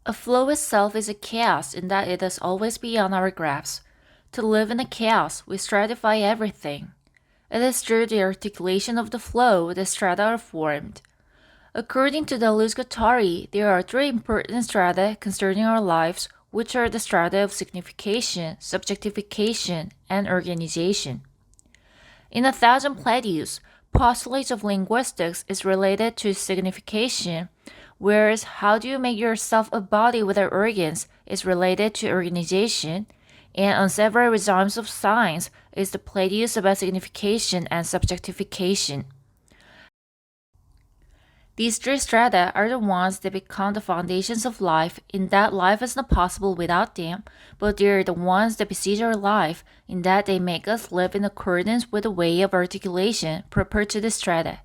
A flow itself is a chaos in that it is always beyond our grasp. To live in a chaos, we stratify everything. It is through the articulation of the flow that strata are formed. According to Deleuze Guattari, there are three important strata concerning our lives, which are the strata of signification, subjectification, and organization. In A Thousand Plateaus, postulates of linguistics is related to signification, whereas how do you make yourself a body without organs is related to organization, and on several regimes of signs is the Plateaus about signification and subjectification. These three strata are the ones that become the foundations of life, in that life is not possible without them, but they are the ones that besiege our life, in that they make us live in accordance with the way of articulation proper to the strata.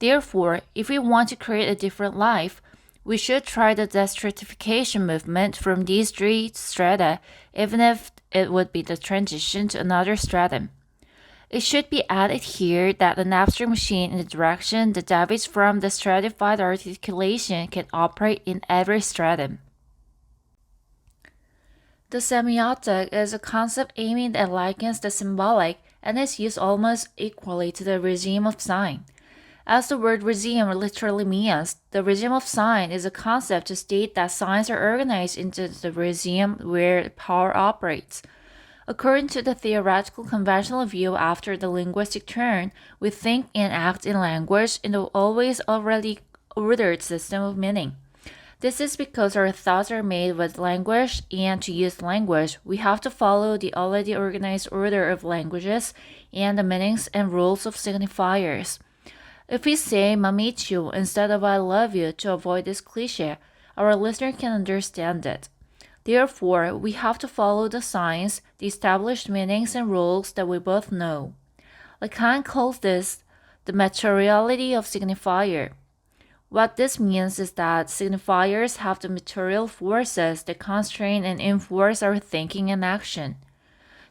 Therefore, if we want to create a different life, we should try the destratification movement from these three strata, even if it would be the transition to another stratum. It should be added here that an abstract machine in the direction that deviates from the stratified articulation can operate in every stratum. The semiotic is a concept aiming at likens the symbolic and is used almost equally to the regime of sign. As the word regime literally means, the regime of sign is a concept to state that signs are organized into the regime where power operates. According to the theoretical conventional view after the linguistic turn, we think and act in language in the always already ordered system of meaning. This is because our thoughts are made with language, and to use language, we have to follow the already organized order of languages and the meanings and rules of signifiers. If we say "mamichu" instead of "I love you" to avoid this cliché, our listener can understand it. Therefore, we have to follow the signs, the established meanings and rules that we both know. Lacan calls this the materiality of signifier. What this means is that signifiers have the material forces that constrain and enforce our thinking and action.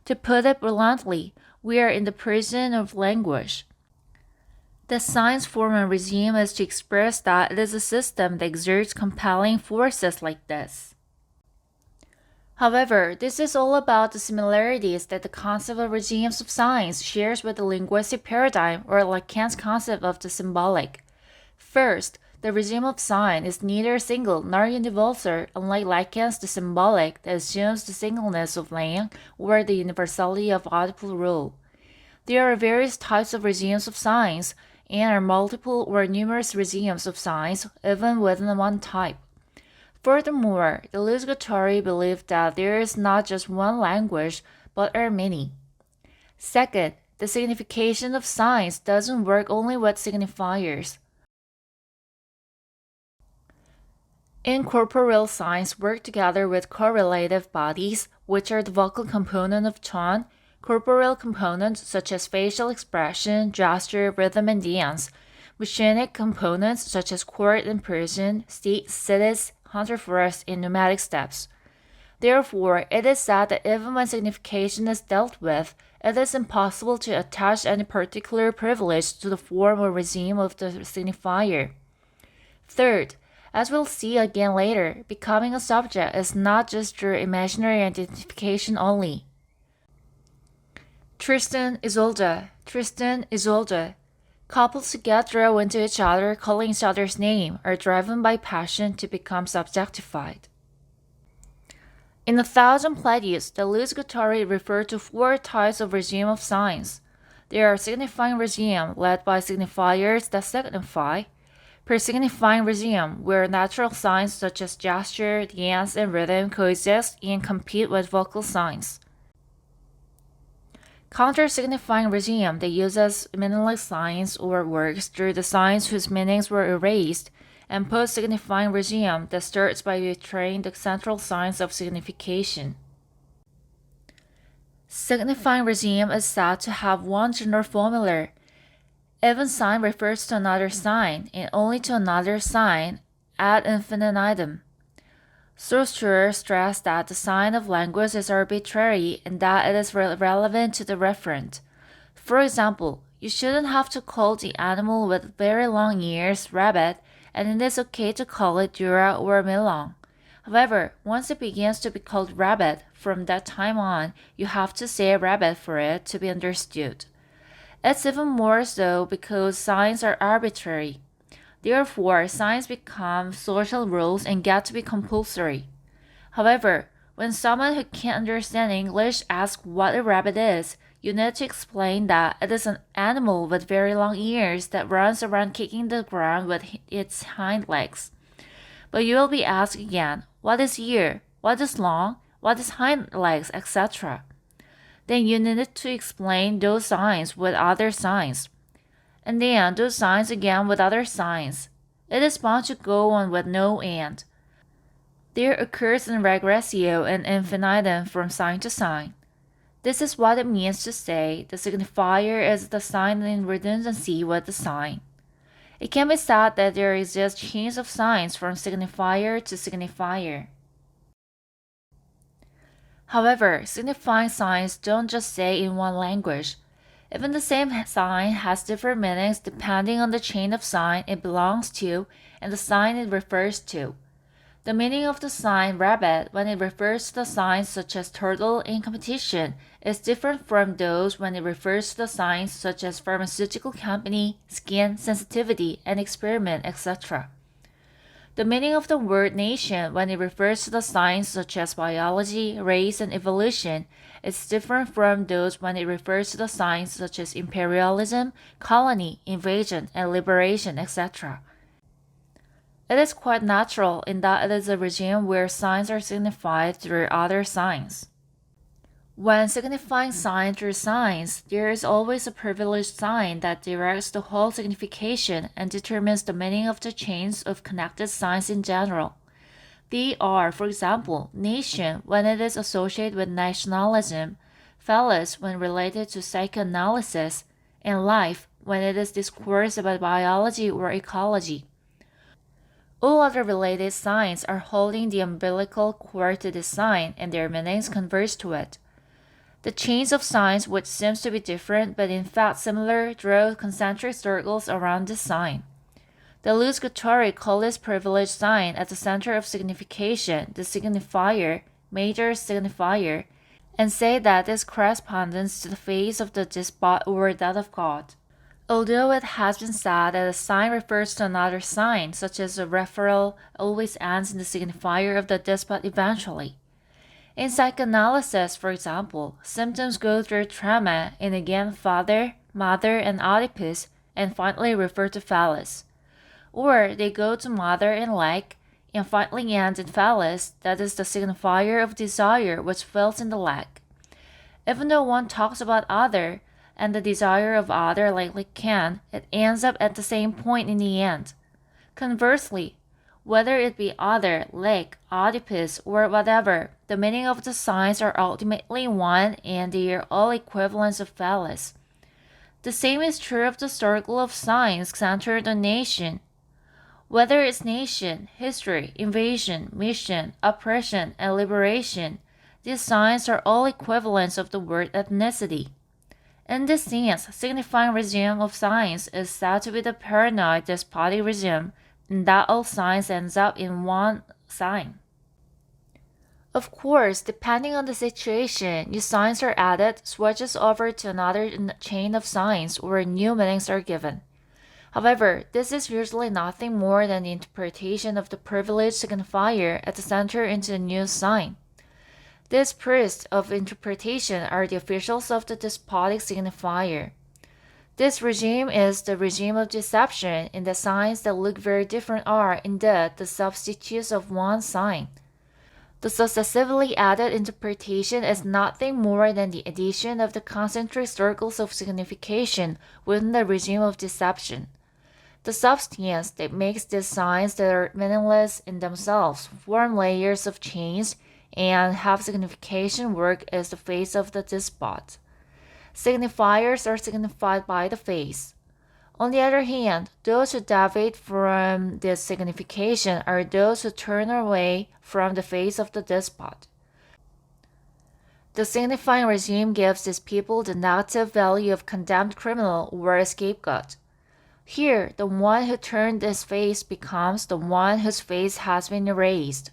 To put it bluntly, we are in the prison of language. The signs form a regime is to express that it is a system that exerts compelling forces like this. However, this is all about the similarities that the concept of regimes of signs shares with the linguistic paradigm or Lacan's concept of the symbolic. First, the regime of sign is neither single nor universal, unlike Lacan's the symbolic that assumes the singleness of lang or the universality of audible rule. There are various types of regimes of signs, and are multiple or numerous regimes of signs even within one type. Furthermore, Deleuze Guattari believed that there is not just one language, but are many. Second, the signification of signs doesn't work only with signifiers. Incorporeal signs work together with correlative bodies, which are the vocal component of tone, corporeal components such as facial expression, gesture, rhythm, and dance, machinic components such as chord and person, state, cities, hunter-forest, and pneumatic steps. Therefore, it is said that even when signification is dealt with, it is impossible to attach any particular privilege to the form or regime of the signifier. Third, as we'll see again later, becoming a subject is not just through imaginary identification only. Tristan, Isolde. Tristan, Isolde. Couples who get thrown into each other calling each other's name are driven by passion to become subjectified. In A Thousand Plateaus, Deleuze Guattari referred to four types of regime of signs. There are signifying regime, led by signifiers that signify, per-signifying regime, where natural signs such as gesture, dance, and rhythm coexist and compete with vocal signs. Counter-signifying regime that uses meaningless signs or works through the signs whose meanings were erased, and post-signifying regime that starts by betraying the central signs of signification. Signifying regime is said to have one general formula. Even sign refers to another sign, and only to another sign ad infinitum. Saussure stressed that the sign of language is arbitrary and that it is relevant to the referent. For example, you shouldn't have to call the animal with very long ears rabbit, and it is okay to call it Dura or Milong. However, once it begins to be called rabbit, from that time on, you have to say rabbit for it to be understood. It's even more so because signs are arbitrary. Therefore, signs become social rules and get to be compulsory. However, when someone who can't understand English asks what a rabbit is, you need to explain that it is an animal with very long ears that runs around kicking the ground with its hind legs. But you will be asked again, what is ear? What is long? What is hind legs, etc. Then you need to explain those signs with other signs. And then those signs again with other signs. It is bound to go on with no end. There occurs an regressio and infinitum from sign to sign. This is what it means to say the signifier is the sign in redundancy with the sign. It can be said that there exist chains of signs from signifier to signifier. However, signifying signs don't just say in one language. Even the same sign has different meanings depending on the chain of sign it belongs to and the sign it refers to. The meaning of the sign rabbit when it refers to the signs such as turtle in competition is different from those when it refers to the signs such as pharmaceutical company, skin sensitivity, and experiment, etc. The meaning of the word nation when it refers to the signs such as biology, race, and evolution is different from those when it refers to the signs such as imperialism, colony, invasion, and liberation, etc. It is quite natural in that it is a regime where signs are signified through other signs. When signifying sign through signs, there is always a privileged sign that directs the whole signification and determines the meaning of the chains of connected signs in general. They are, for example, nation when it is associated with nationalism, phallus when related to psychoanalysis, and life when it is discourse about biology or ecology. All other related signs are holding the umbilical cord to this sign and their meanings converge to it. The chains of signs, which seems to be different but in fact similar, draw concentric circles around this sign. The Luz-Guattari call this privileged sign at the center of signification the signifier, major signifier, and say that this corresponds to the face of the despot or that of God. Although it has been said that a sign refers to another sign, such as a referral, always ends in the signifier of the despot eventually. In psychoanalysis, for example, symptoms go through trauma and again father, mother, and Oedipus, and finally refer to phallus. Or they go to mother and leg, and finally end in phallus, that is the signifier of desire which fills in the leg. Even though one talks about other, and the desire of other likely can, it ends up at the same point in the end. Conversely, whether it be other, leg, Oedipus, or whatever, the meaning of the signs are ultimately one and they are all equivalents of phallus. The same is true of the circle of signs centered on nation. Whether it's nation, history, invasion, mission, oppression, and liberation, these signs are all equivalents of the word ethnicity. In this sense, signifying regime of signs is said to be the paranoid despotic regime, and that all signs ends up in one sign. Of course, depending on the situation, new signs are added, switches over to another chain of signs, or new meanings are given. However, this is usually nothing more than the interpretation of the privileged signifier at the center into the new sign. These priests of interpretation are the officials of the despotic signifier. This regime is the regime of deception, and the signs that look very different are, indeed, the substitutes of one sign. The successively added interpretation is nothing more than the addition of the concentric circles of signification within the regime of deception. The substance that makes these signs that are meaningless in themselves form layers of chains and have signification work is the face of the despot. Signifiers are signified by the face. On the other hand, those who deviate from this signification are those who turn away from the face of the despot. The signifying regime gives these people the negative value of condemned criminal or scapegoat. Here, the one who turned his face becomes the one whose face has been erased.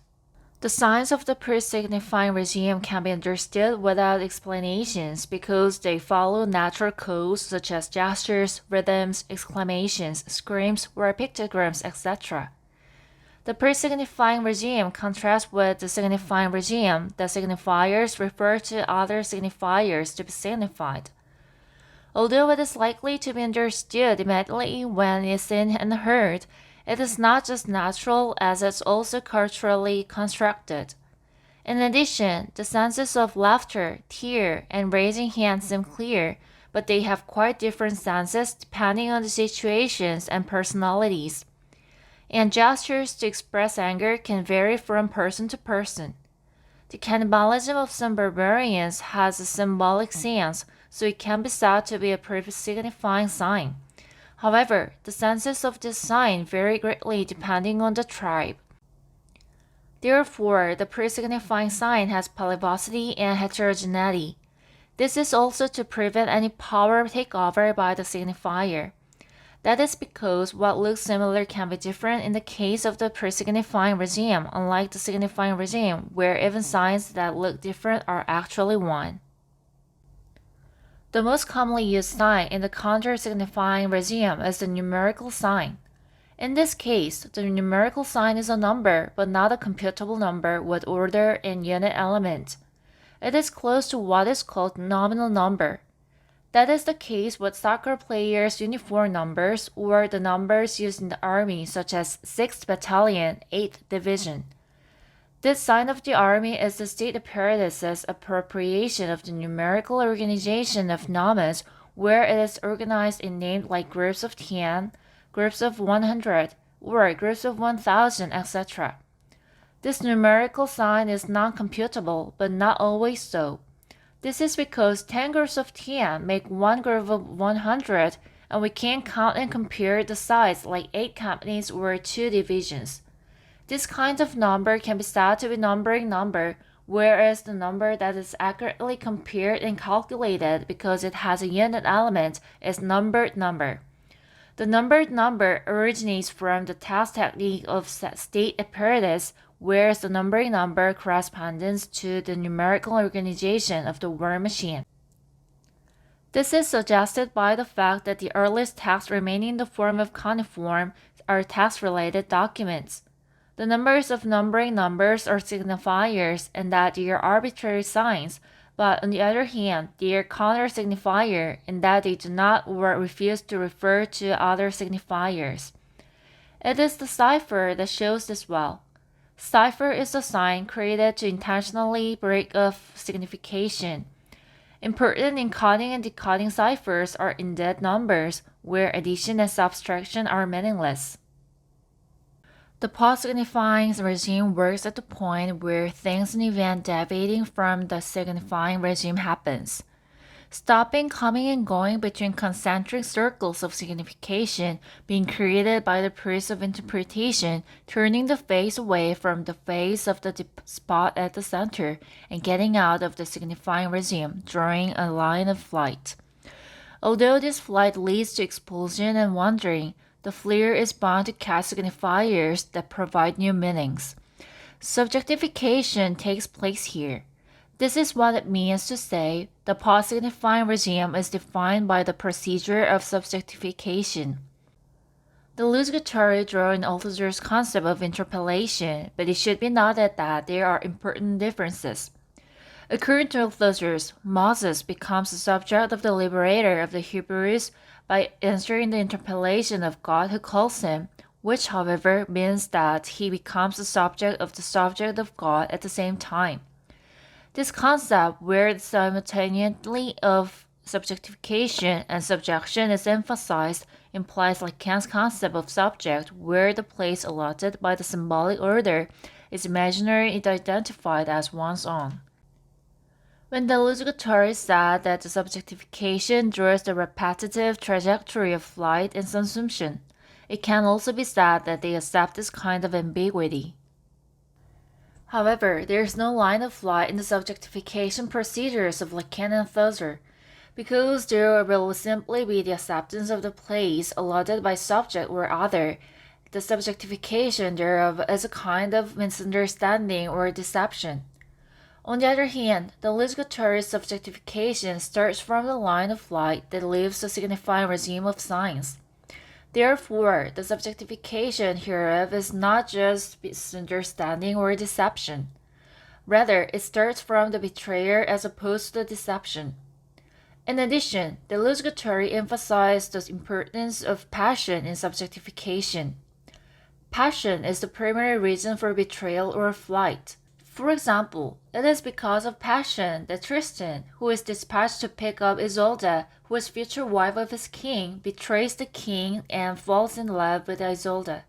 The signs of the pre-signifying regime can be understood without explanations because they follow natural codes such as gestures, rhythms, exclamations, screams, or pictograms, etc. The pre-signifying regime contrasts with the signifying regime that signifiers refer to other signifiers to be signified. Although it is likely to be understood immediately when it is seen and heard, it is not just natural as it's also culturally constructed. In addition, the senses of laughter, tear, and raising hands seem clear, but they have quite different senses depending on the situations and personalities. And gestures to express anger can vary from person to person. The cannibalism of some barbarians has a symbolic sense, so it can be said to be a pre-signifying sign. However, the senses of this sign vary greatly depending on the tribe. Therefore, the pre-signifying sign has polyvocity and heterogeneity. This is also to prevent any power takeover by the signifier. That is because what looks similar can be different in the case of the pre-signifying regime, unlike the signifying regime, where even signs that look different are actually one. The most commonly used sign in the counter-signifying regime is the numerical sign. In this case, the numerical sign is a number, but not a computable number with order and unit element. It is close to what is called nominal number. That is the case with soccer players' uniform numbers or the numbers used in the army such as 6th Battalion, 8th Division. This sign of the army is the state apparatuse's appropriation of the numerical organization of nomes where it is organized and named like groups of 10, groups of 100, or groups of 1000, etc. This numerical sign is non-computable, but not always so. This is because 10 groups of 10 make one group of 100, and we can't count and compare the size like 8 companies or 2 divisions. This kind of number can be said to be numbering number, whereas the number that is accurately compared and calculated because it has a unit element is numbered number. The numbered number originates from the test technique of state apparatus, whereas the numbering number corresponds to the numerical organization of the war machine. This is suggested by the fact that the earliest texts remaining in the form of cuneiform are text-related documents. The numbers of numbering numbers are signifiers and that they are arbitrary signs, but on the other hand, they are counter-signifier in that they do not or refuse to refer to other signifiers. It is the cipher that shows this well. Cipher is a sign created to intentionally break off signification. Important in coding and decoding ciphers are indeed numbers, where addition and subtraction are meaningless. The post-signifying regime works at the point where things and event deviating from the signifying regime happens. Stopping coming and going between concentric circles of signification being created by the priest of interpretation, turning the face away from the face of the spot at the center, and getting out of the signifying regime, drawing a line of flight. Although this flight leads to expulsion and wandering, the flare is bound to catch signifiers that provide new meanings. Subjectification takes place here. This is what it means to say the post-signifying regime is defined by the procedure of subjectification. The Luzgatari draw in Althusser's concept of interpellation, but it should be noted that there are important differences. According to Althusser, Moses becomes the subject of the liberator of the Hebrews by answering the interpellation of God who calls him, which, however, means that he becomes the subject of God at the same time. This concept, where the simultaneity of subjectification and subjection is emphasized, implies Lacan's concept of subject, where the place allotted by the symbolic order is imaginary and identified as one's own. When the Lucigatari said that the subjectification draws the repetitive trajectory of flight and consumption, it can also be said that they accept this kind of ambiguity. However, there is no line of flight in the subjectification procedures of Lacan and Husserl, because there will simply be the acceptance of the place allotted by subject or other. The subjectification thereof is a kind of misunderstanding or deception. On the other hand, the Lucigatari subjectification starts from the line of flight that leaves the signifying regime of signs. Therefore, the subjectification hereof is not just misunderstanding or deception. Rather, it starts from the betrayer as opposed to the deception. In addition, the Lucigatari emphasized the importance of passion in subjectification. Passion is the primary reason for betrayal or flight. For example, it is because of passion that Tristan, who is dispatched to pick up Isolde, who is future wife of his king, betrays the king and falls in love with Isolde.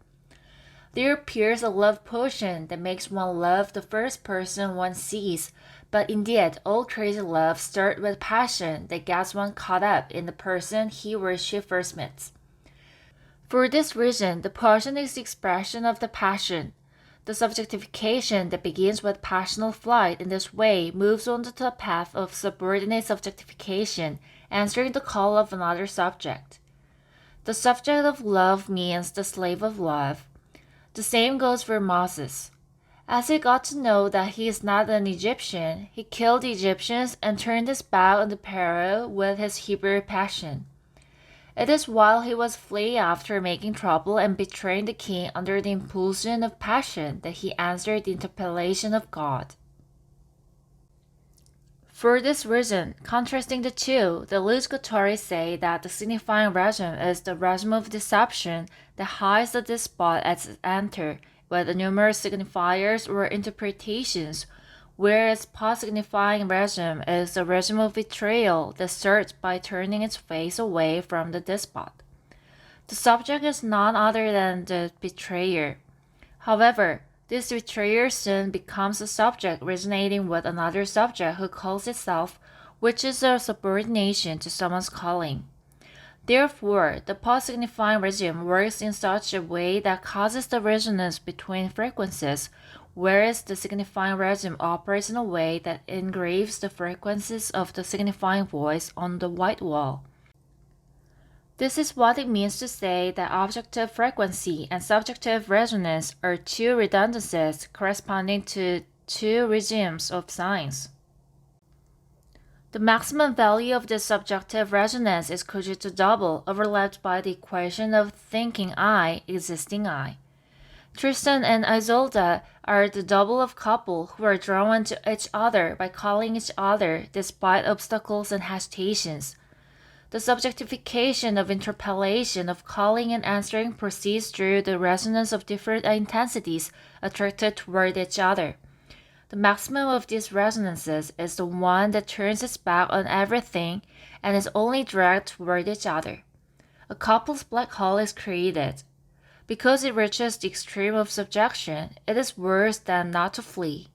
There appears a love potion that makes one love the first person one sees, but indeed all crazy love starts with passion that gets one caught up in the person he or she first meets. For this reason, the potion is the expression of the passion. The subjectification that begins with passional flight in this way moves on to the path of subordinate subjectification, answering the call of another subject. The subject of love means the slave of love. The same goes for Moses. As he got to know that he is not an Egyptian, he killed the Egyptians and turned his back on the Pharaoh with his Hebrew passion. It is while he was fleeing after making trouble and betraying the king under the impulsion of passion that he answered the interpellation of God. For this reason, contrasting the two, the Lucigatari say that the signifying regime is the regime of deception that hides the despot at its enter with numerous signifiers or interpretations, whereas post-signifying regime is the regime of betrayal that starts by turning its face away from the despot. The subject is none other than the betrayer. However, this betrayer soon becomes a subject resonating with another subject who calls itself, which is a subordination to someone's calling. Therefore, the post-signifying regime works in such a way that causes the resonance between frequencies, whereas the signifying regime operates in a way that engraves the frequencies of the signifying voice on the white wall. This is what it means to say that objective frequency and subjective resonance are two redundancies corresponding to two regimes of signs. The maximum value of this subjective resonance is cogito double, overlapped by the equation of thinking I, existing I. Tristan and Isolde are the double of couple who are drawn to each other by calling each other despite obstacles and hesitations. The subjectification of interpellation of calling and answering proceeds through the resonance of different intensities attracted toward each other. The maximum of these resonances is the one that turns its back on everything and is only dragged toward each other. A couple's black hole is created. Because it reaches the extreme of subjection, it is worse than not to flee.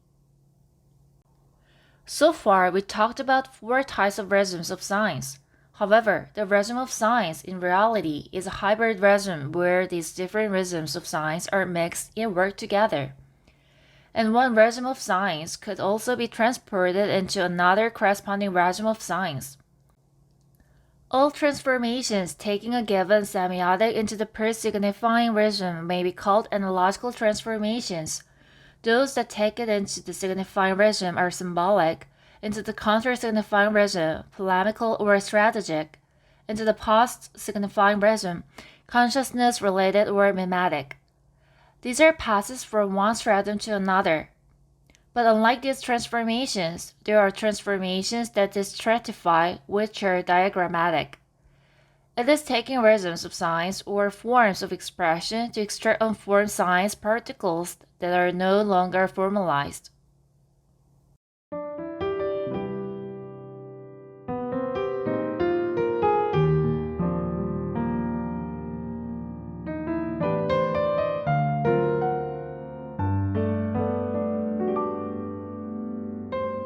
So far, we talked about 4 types of regimes of signs. However, the regime of signs in reality is a hybrid regime where these different regimes of signs are mixed and work together. And one regime of signs could also be transported into another corresponding regime of signs. All transformations taking a given semiotic into the per-signifying regime may be called analogical transformations. Those that take it into the signifying regime are symbolic, into the counter-signifying regime, polemical or strategic, into the post-signifying regime, consciousness-related or mimetic. These are passes from one stratum to another. But unlike these transformations, there are transformations that distratify, which are diagrammatic. It is taking regimes of signs or forms of expression to extract unformed signs particles that are no longer formalized.